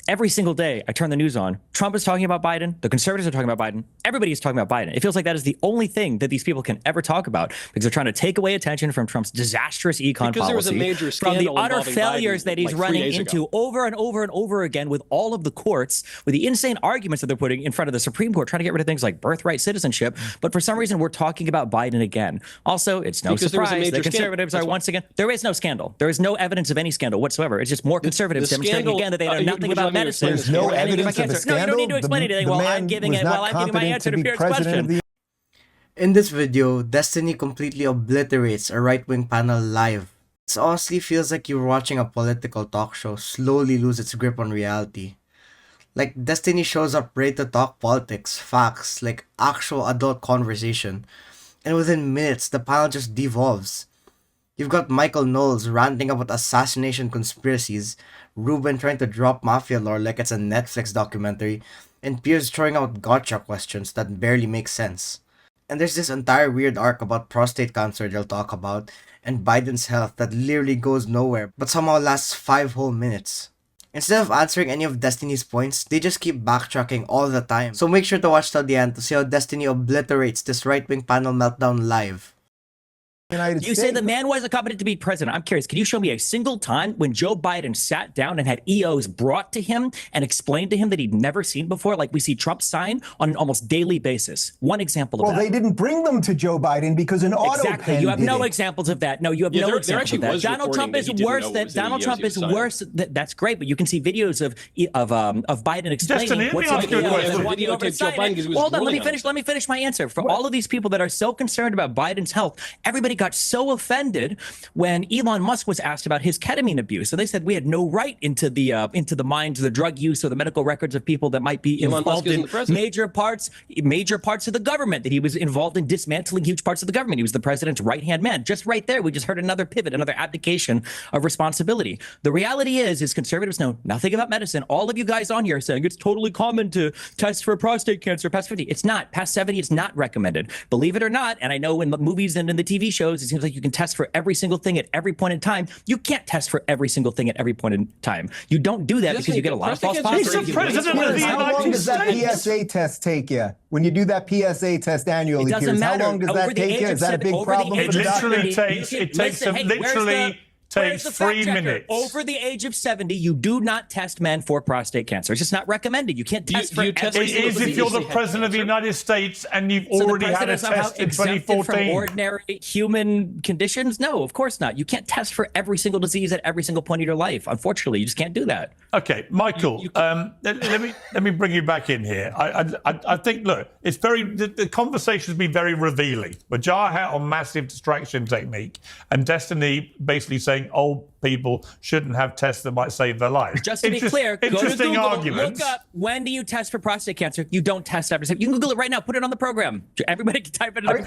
Every single day, I turn the news on. Trump is talking about Biden. The conservatives are talking about Biden. Everybody is talking about Biden. It feels like that is the only thing that these people can ever talk about because they're trying to take away attention from Trump's disastrous econ policy, there was a major from the utter involving failures Biden, that he's like, 3 running days into ago. over and over and over again with all of the courts, with the insane arguments that they're putting in front of the Supreme Court, trying to get rid of things like birthright citizenship. But for some reason, we're talking about Biden again. Also, it's no surprise that conservatives are once again, there is no scandal. There is no evidence of any scandal whatsoever. It's just more conservatives demonstrating again that they know nothing about medicine. There's no evidence of a scandal. No, you don't need to explain anything. Well, I'm giving it. Well, I'm giving my answer to Piers' question. In this video, Destiny completely obliterates a right-wing panel live. It honestly feels like you're watching a political talk show slowly lose its grip on reality. Like, Destiny shows up ready to talk politics, facts, like actual adult conversation. And within minutes, the panel just devolves. You've got Michael Knowles ranting about assassination conspiracies, Rubin trying to drop mafia lore like it's a Netflix documentary, and Piers throwing out gotcha questions that barely make sense. And there's this entire weird arc about prostate cancer they'll talk about, and Biden's health that literally goes nowhere, but somehow lasts 5 whole minutes. Instead of answering any of Destiny's points, they just keep backtracking all the time. So make sure to watch till the end to see how Destiny obliterates this right-wing panel meltdown live. You say the man wasn't competent to be president. I'm curious, can you show me a single time when Joe Biden sat down and had EOs brought to him and explained to him that he'd never seen before, like we see Trump sign on an almost daily basis? One example of that. Well, they didn't bring them to Joe Biden because an autopen Exactly. You have did no it. examples of that. No, you have no examples of that. Donald Trump is worse. Donald Trump is worse. That's great, but you can see videos of Biden explaining what's in the EOs. Hold on, let me finish my answer. For all of these people that are so concerned about Biden's health, everybody got so offended when Elon Musk was asked about his ketamine abuse. So they said we had no right into the minds, the drug use, or the medical records of people that might be involved in major parts of the government, that he was involved in dismantling huge parts of the government. He was the president's right-hand man. Just right there, we just heard another pivot, another abdication of responsibility. The reality is conservatives know nothing about medicine. All of you guys on here are saying it's totally common to test for prostate cancer past 50. It's not. Past 70, it's not recommended. Believe it or not, and I know in the movies and in the TV shows, it seems like you can test for every single thing at every point in time. You can't test for every single thing at every point in time. You don't do that because you get a lot of false positives. How long does that PSA test take you? When you do that PSA test annually, it doesn't matter. How long does that take you? Is that a big problem for the doctor? It takes 3 minutes. Over the age of 70, you do not test men for prostate cancer. It's just not recommended. You can't test for every single disease. It is if you're the president of the United States and you've already had a test in 2014. From ordinary human conditions? No, of course not. You can't test for every single disease at every single point of your life. Unfortunately, you just can't do that. Okay, Michael, let me bring you back in here. I think, look, it's the conversation's been very revealing. Wajahat on massive distraction technique and Destiny basically saying old people shouldn't have tests that might save their lives. Just to be clear, go to Google, look up, when do you test for prostate cancer? You don't test every single. You can Google it right now, put it on the program. Everybody can type it in. A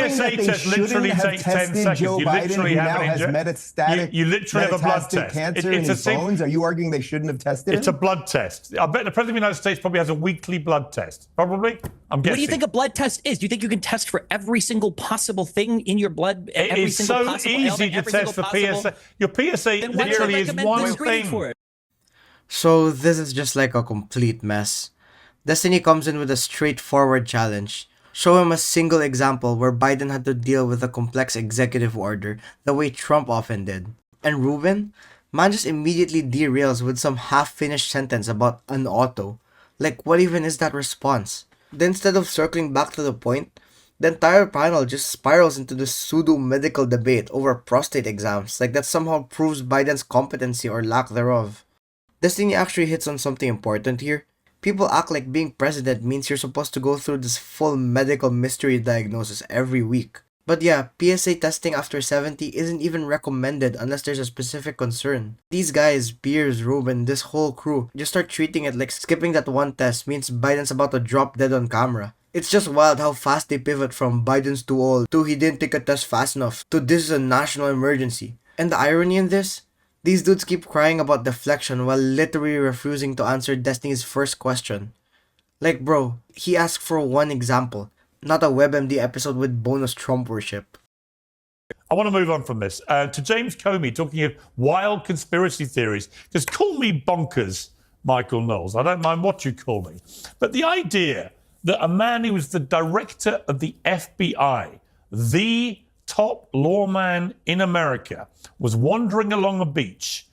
PSA test literally takes 10 seconds. Joe Biden, who now has you literally have a blood test. Cancer in his bones? Are you arguing they shouldn't have tested It's a blood test. I bet the President of the United States probably has a weekly blood test. Probably. I'm guessing. What do you think a blood test is? Do you think you can test for every single possible thing in your blood? It is so easy to test for PSA. Your PSA literally is one thing. So this is just like a complete mess. Destiny comes in with a straightforward challenge. Show him a single example where Biden had to deal with a complex executive order the way Trump often did. And Rubin? Man just immediately derails with some half-finished sentence about an auto. Like, what even is that response? Then instead of circling back to the point, the entire panel just spirals into this pseudo-medical debate over prostate exams, like that somehow proves Biden's competency or lack thereof. Destiny actually hits on something important here. People act like being president means you're supposed to go through this full medical mystery diagnosis every week. But yeah, PSA testing after 70 isn't even recommended unless there's a specific concern. These guys, Piers, Rubin, this whole crew, just start treating it like skipping that one test means Biden's about to drop dead on camera. It's just wild how fast they pivot from Biden's too old to he didn't take a test fast enough to this is a national emergency. And the irony in this? These dudes keep crying about deflection while literally refusing to answer Destiny's first question. Like bro, he asked for one example, not a WebMD episode with bonus Trump worship. I want to move on from this to James Comey talking of wild conspiracy theories. Just call me bonkers, Michael Knowles. I don't mind what you call me. But the idea that a man who was the director of the FBI, the top lawman in America, was wandering along a beach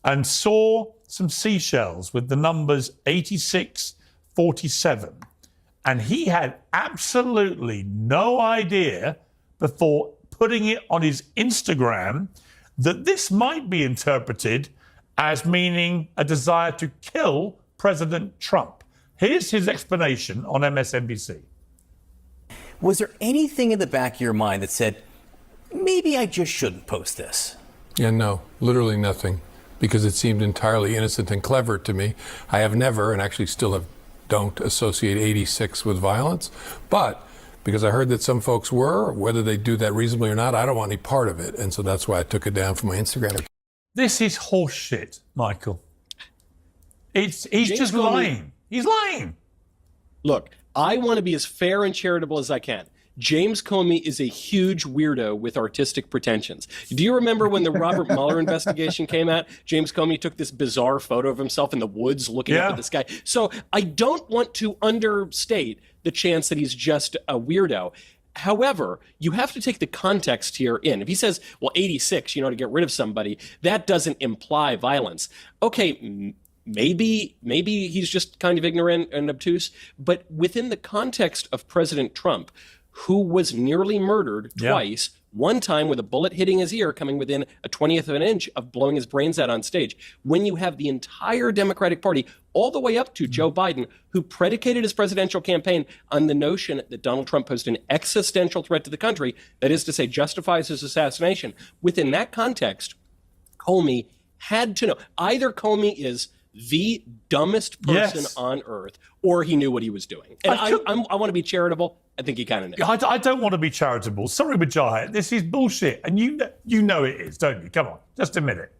and saw some seashells with the numbers 8647. And he had absolutely no idea before putting it on his Instagram that this might be interpreted as meaning a desire to kill President Trump. Here's his explanation on MSNBC. Was there anything in the back of your mind that said, maybe I just shouldn't post this? Yeah, no, literally nothing, because it seemed entirely innocent and clever to me. I have never, and actually still don't associate 86 with violence, but because I heard that some folks were, whether they do that reasonably or not, I don't want any part of it. And so that's why I took it down from my Instagram account. This is horseshit, Michael. He's just lying. He's lying. Look, I want to be as fair and charitable as I can. James Comey is a huge weirdo with artistic pretensions. Do you remember when the Robert Mueller investigation came out? James Comey took this bizarre photo of himself in the woods looking up at the sky. So I don't want to understate the chance that he's just a weirdo. However, you have to take the context here in. If he says, well, 86, to get rid of somebody, that doesn't imply violence. Okay, maybe he's just kind of ignorant and obtuse, but within the context of President Trump, who was nearly murdered twice, one time with a bullet hitting his ear, coming within a 20th of an inch of blowing his brains out on stage. When you have the entire Democratic Party, all the way up to Joe Biden, who predicated his presidential campaign on the notion that Donald Trump posed an existential threat to the country, that is to say, justifies his assassination. Within that context, Comey had to know. Either Comey is the dumbest person on earth, or he knew what he was doing. And I want to be charitable. I think he kind of knew. I don't want to be charitable. Sorry, Majahid. This is bullshit. And you know it is, don't you? Come on, just a minute.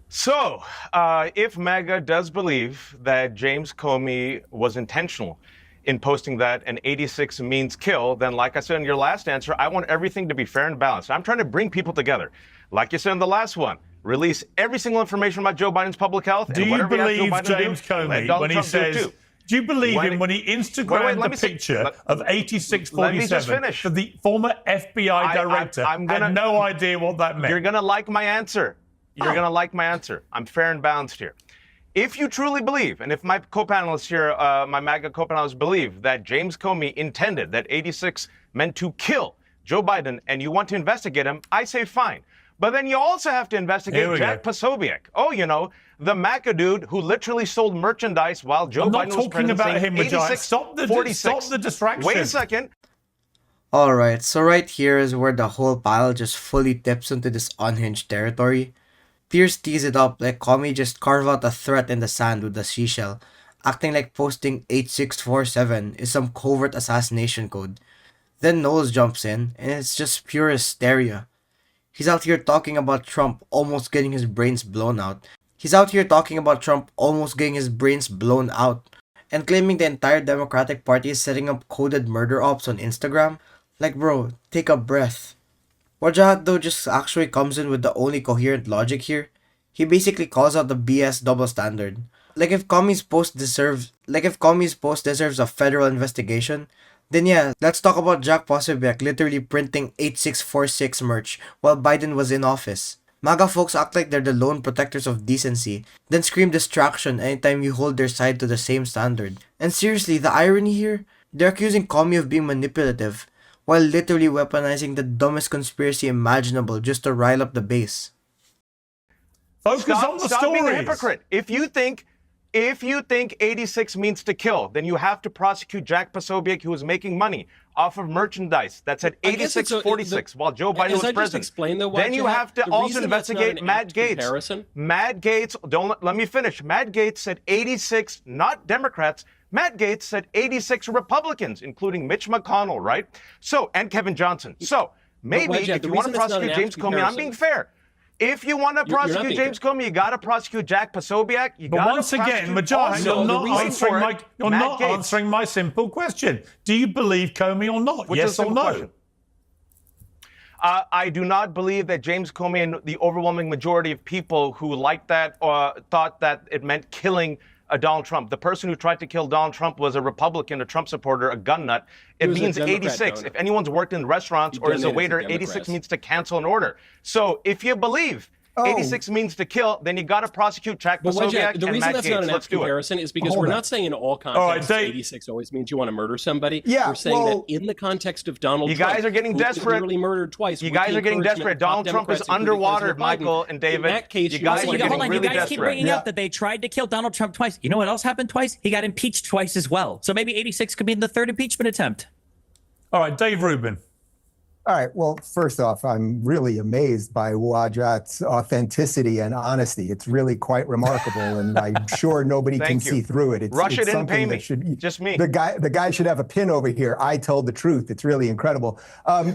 So, if MAGA does believe that James Comey was intentional in posting that and 86 means kill, then like I said in your last answer, I want everything to be fair and balanced. I'm trying to bring people together. Like you said in the last one, release every single information about Joe Biden's public health. Do you believe James Comey when he says... Do you believe him when he Instagrammed the picture of 8647 for the former FBI director? I had no idea what that meant. You're going to like my answer. You're going to like my answer. I'm fair and balanced here. If you truly believe, and if my co-panelists here, my MAGA co-panelists believe that James Comey intended that 86 meant to kill Joe Biden and you want to investigate him, I say fine. But then you also have to investigate Jack Posobiec. Oh, the MAGA dude who literally sold merchandise while Joe Biden was president. I'm not talking about him, stop the distraction. Wait a second. Alright, so right here is where the whole pile just fully tips into this unhinged territory. Piers tees it up like Comey just carved out a threat in the sand with a seashell, acting like posting 8647 is some covert assassination code. Then Knowles jumps in, and it's just pure hysteria. He's out here talking about Trump almost getting his brains blown out. And claiming the entire Democratic Party is setting up coded murder ops on Instagram. Like, bro, take a breath. Wajahat though just actually comes in with the only coherent logic here. He basically calls out the BS double standard. Like if Comey's post deserves a federal investigation, then yeah, let's talk about Jack Posobiec literally printing 8646 merch while Biden was in office. MAGA folks act like they're the lone protectors of decency, then scream distraction anytime you hold their side to the same standard. And seriously, the irony here? They're accusing Comey of being manipulative, while literally weaponizing the dumbest conspiracy imaginable just to rile up the base. Focus on the stop stories. Being a hypocrite. If you think 86 means to kill, then you have to prosecute Jack Posobiec, who was making money off of mercendise that's at 8646 while Joe Biden was president. Then you have to also investigate Matt Gaetz. Matt Gaetz, let me finish. Matt Gaetz said 86, not Democrats. Matt Gaetz said 86 Republicans, including Mitch McConnell, right? So, and Kevin Johnson. So, maybe if you want to prosecute James Comey, I'm being fair. If you want to prosecute James Comey, you got to prosecute Jack Posobiec. But once again, Majahid, you're not answering my simple question. Do you believe Comey or not? Yes or no? I do not believe that James Comey and the overwhelming majority of people who liked that thought that it meant killing Donald Trump. The person who tried to kill Donald Trump was a Republican, a Trump supporter, a gun nut. It means 86. If anyone's worked in restaurants or is a waiter, 86 means to cancel an order. So if you believe 86 means to kill, then you got to prosecute Jack Posobiec the and reason Matt that's Gaetz. not an apt comparison is because we're not saying in all contexts 86 always means you want to murder somebody. Yeah, we're saying that in the context of Donald Trump, you guys are getting desperate. Literally murdered twice. You guys are getting desperate. Donald Trump is underwater, Michael and David. In that case, you guys are getting really desperate. Keep bringing up that they tried to kill Donald Trump twice. You know what else happened twice? He got impeached twice as well. So maybe 86 could be the third impeachment attempt. All right, Dave Rubin. All right. Well, first off, I'm really amazed by Wajat's authenticity and honesty. It's really quite remarkable, and I'm sure nobody can see through it. Russia didn't pay me. Just me. The guy should have a pin over here. I told the truth. It's really incredible.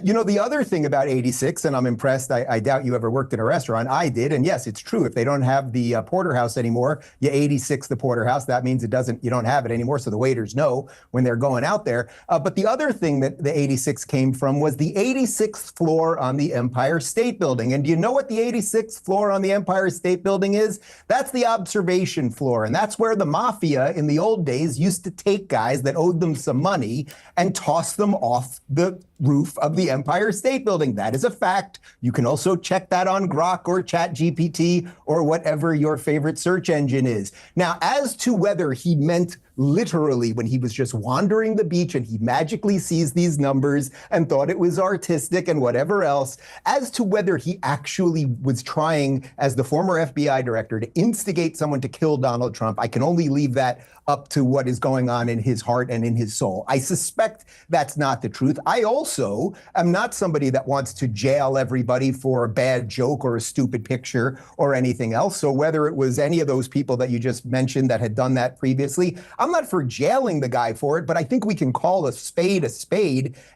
You know, the other thing about 86, and I'm impressed. I doubt you ever worked in a restaurant. I did, and yes, it's true. If they don't have the porterhouse anymore, you 86 the porterhouse. That means you don't have it anymore. So the waiters know when they're going out there. But the other thing that the 86 came from was the 86th floor on the Empire State Building. And do you know what the 86th floor on the Empire State Building is? That's the observation floor. And that's where the mafia in the old days used to take guys that owed them some money and toss them off the roof of the Empire State Building. That is a fact. You can also check that on Grok or ChatGPT or whatever your favorite search engine is. Now, as to whether he meant literally when he was just wandering the beach and he magically sees these numbers and thought it was artistic and whatever else, as to whether he actually was trying, as the former FBI director, to instigate someone to kill Donald Trump, I can only leave that up to what is going on in his heart and in his soul. I suspect that's not the truth. I also am not somebody that wants to jail everybody for a bad joke or a stupid picture or anything else. So whether it was any of those people that you just mentioned that had done that previously, I'm not for jailing the guy for it, but I think we can call a spade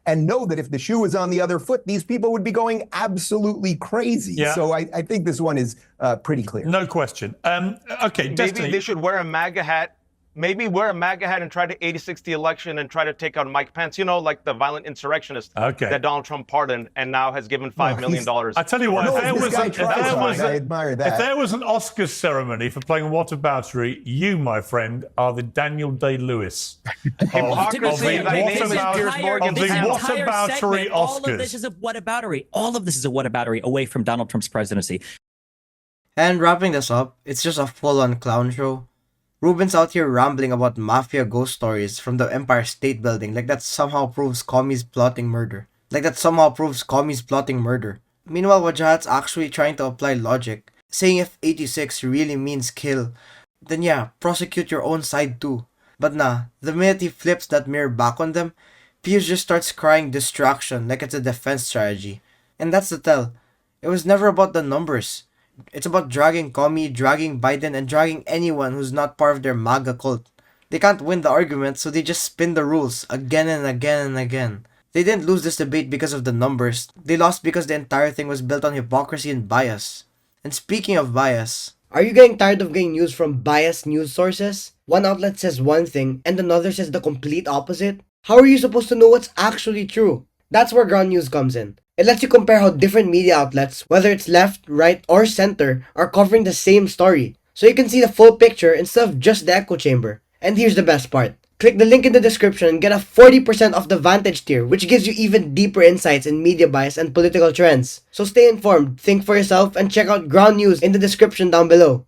and know that if the shoe was on the other foot, these people would be going absolutely crazy. Yeah. So I think this one is pretty clear. No question. Okay, maybe Destiny. They should wear a MAGA hat. Maybe wear a MAGA hat and try to 86 the election and try to take out Mike Pence, you know, like the violent insurrectionist that Donald Trump pardoned and now has given $5 million. I tell you what, I admire that. If there was an Oscars ceremony for playing whataboutery, you, my friend, are the Daniel Day-Lewis of the whataboutery Oscars. All of this is a whataboutery. All of this is a whataboutery away from Donald Trump's presidency. And wrapping this up, it's just a full-on clown show. Rubin's out here rambling about mafia ghost stories from the Empire State Building like that somehow proves Comey's plotting murder. Meanwhile, Wajat's actually trying to apply logic, saying if 86 really means kill, then yeah, prosecute your own side too. But nah, the minute he flips that mirror back on them, Piers just starts crying distraction like it's a defense strategy. And that's the tell. It was never about the numbers. It's about dragging Comey, dragging Biden, and dragging anyone who's not part of their MAGA cult. They can't win the argument, so they just spin the rules again and again and again. They didn't lose this debate because of the numbers. They lost because the entire thing was built on hypocrisy and bias. And speaking of bias, are you getting tired of getting news from biased news sources? One outlet says one thing, and another says the complete opposite? How are you supposed to know what's actually true? That's where ground news comes in. It lets you compare how different media outlets, whether it's left, right, or center, are covering the same story. So you can see the full picture instead of just the echo chamber. And here's the best part. Click the link in the description and get a 40% off the Vantage tier, which gives you even deeper insights in media bias and political trends. So stay informed, think for yourself, and check out ground news in the description down below.